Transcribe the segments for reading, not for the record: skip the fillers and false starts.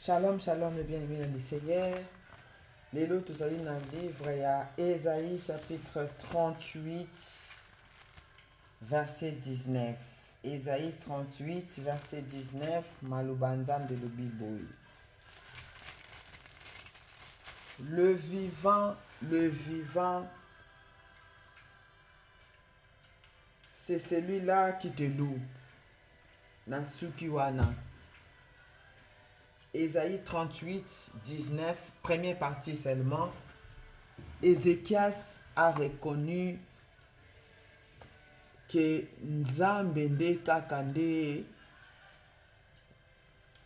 Shalom, shalom et bien-aimés dans le Seigneur. Lélo, tout allons dans le livre, il y a Ésaïe chapitre 38, verset 19. Ésaïe 38, verset 19, Maloubanzam de l'Obiboui. Le vivant, c'est celui-là qui te loue. Nasukiwana. Ésaïe 38, 19, première partie seulement. Ézéchias a reconnu que Nzambe nde kaka nde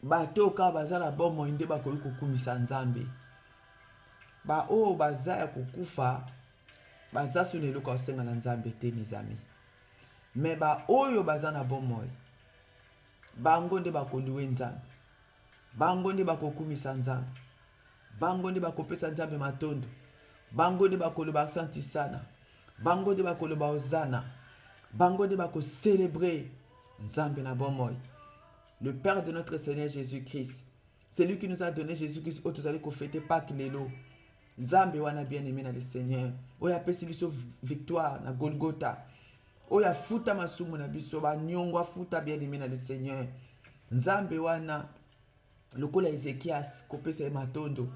bato ka baza na bomoi nde bakoki kokumisa Nzambe. Ba oyo baza ya kokufa baza so na eloko ya kosenga na Nzambe te mes amis. Me ba oyo baza na bomoi bango nde bakoliwe Nzambe. Bango nde bakokumisa Nzambe. Bango nde bakopesa Nzambe matondo. Bango nde bakoloba asanti sana. Bango nde bakoloba ozana. Bango nde bako célébrer Nzambe na bomoi. Le Père de notre Seigneur Jésus-Christ. C'est lui qui nous a donné Jésus-Christ. Oyo tozali kofete Pâques lelo. Nzambe wana bien aimé na le Seigneur. Oyo apesi biso victoire na Golgotha. Oyo afuta masumu na biso ba nyongo afuta bien aimé na le Seigneur. Nzambe wana lokola Ézéchias kopesa matondo.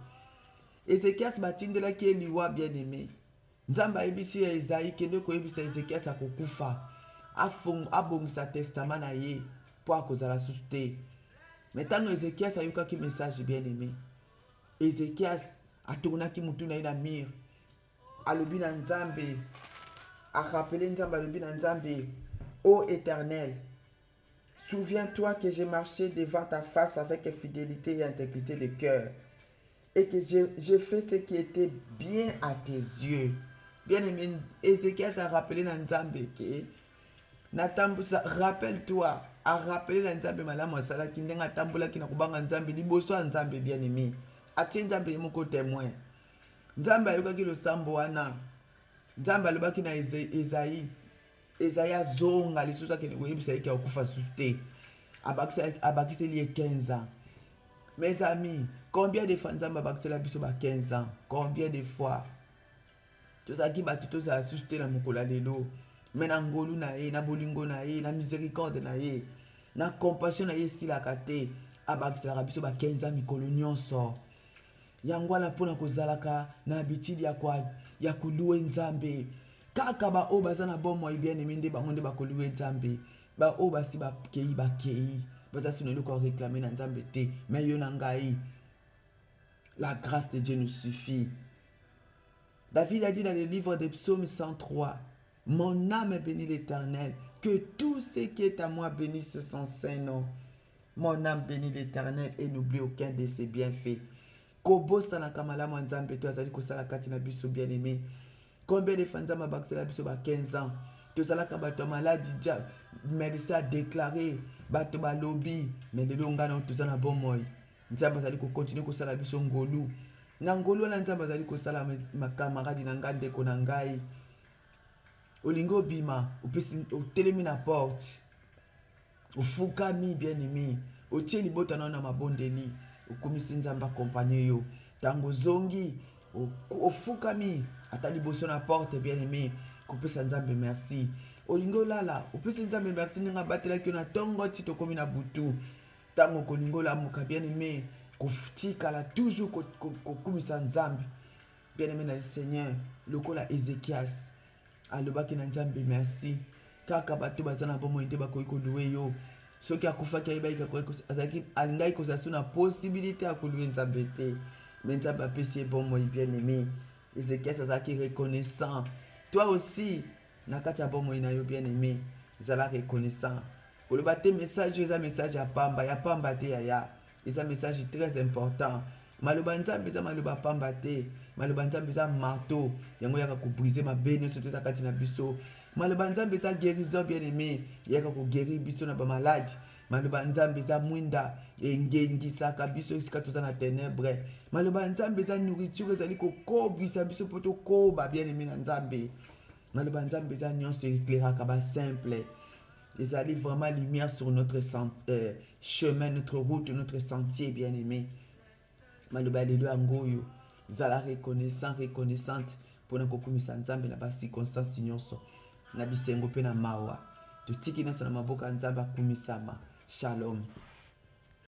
Ézéchias batindelaki eliwa bien aimé. Nzambe ayebisi ya Ezaïe kende koyebisa Ézéchias akokufa. Abongisa testament na ye po akozala susu te. Mais ntango Ézéchias ayokaki message bien aimé. Ézéchias atournaki mutu na ye na mire. Alobi na Nzambe. Rappelé Nzambe alobi na Nzambe. Ô Éternel, souviens-toi que j'ai marché devant ta face avec fidélité et intégrité de cœur. Et que j'ai fait ce qui était bien à tes yeux. Bien aimé, Ézéchias a rappelé dans Nzambe que rappelle-toi, a rappelé dans Nzambe malamu asala ki ndenga tambola ki na kubanga Nzambe liboso ya Nzambe bien aimé. Ati Nzambe moko témoin. Nzambe ayokaki losambo wana. Nzambe alobaki na Ezaïe. Ezaïe azonga lisusu akende koyebisa ye ke akufa susu te. Abakiseli ye 15 ans. Mes amis, combien de fois Nzambe abakisela biso ba 15 ans? Combien de fois? Tozaki bato tozala susu te na mokolo lelo. Mais na ngolu na ye, na bolingo na ye, na miséricorde na ye, na compassion na ye esilaka te. Abakiselaka biso ba 15 ans mikolo nyonso. Yango wana mpona kozalaka na habitude ya koluwe Nzambe. Kaka ba oyo baza na bomoi bien aimé nde bango nde bakoluwe Nzambe. Ba oyo basi bakei baza sino eloko ya réclamer na Nzambe te. Mais yo na ngai, la grâce de Dieu nous suffit. David a dit dans le livre des psaumes 103, mon âme bénit l'Éternel, que tout ce qui est à moi bénisse son saint nom. Mon âme bénit l'Éternel et n'oublie aucun de ses bienfaits. Kobosa na kamala Nzambe to azali kosala kati na biso bien aimé. Combien de fois Nzambe bakisela biso ba 15 ans. Tozalaka bato maladi dia médecin a déclaré bato ba lobby mais lelo ngana tozana bomoi. Nzambe azali ko continuer kosala biso ngolu. Na ngolu na Nzambe azali kosala makamaradi na ngande ko na ngai. Olingo bima, otelemi na porte. Ofukami bien aimé. Otie libota na mabondeli. Okomisi Nzambe accompagner yo. Tango zongi ofukami ata liboso na porte bien aimé. Kopesa Nzambe merci. Olingo lala, opesa Nzambe merci ninga batela ki na tongo ti tokomi na butu. Tango kolingo la muka bien aimé. Kofutika la toujours kokumisa Nzambe. Bien aimé na le Seigneur, lokola Ézéchias alobaki na Nzambe merci. Kaka bato bazana bomoi nde bakoki koluwe yo. Soki akufaki ayebaki azalaki alingai kozala na possibilité ya koluwe Nzambe te. Mais Nzambe apesi bomoi bien aimé. Ézéchias azalaki reconnaissant. Toi aussi, na kati ya bomoi na yo bien aimé, zala reconnaissant. Koloba te message eza message ya pamba te yaya. Eza message très important. Maloba Nzambe eza maloba pamba te. Maloba Nzambe eza marteau. Yango yaka ko briser mabene surtout eza kati na biso. Maloba Nzambe eza guérison bien aimé. Yaka ko guérir biso na ba malade. Maloba Nzambe eza mwinda engengisaka biso esika toza na ténèbres. Maloba Nzambe eza nourriture ezali kokobisa biso po tokoba bien aimé na Nzambe. Maloba Nzambe eza nyonso éclairaka ba simple. Ezali vraiment lumière sur notre chemin, notre route, notre sentier bien aimé. maloba lelo yango oyo zala reconnaissante mpona kokumisa nzambe na bacirconstance nyonso na bisengo mpe na mawa totiki nyonso na maboko ya nzambe akumisama. Shalom.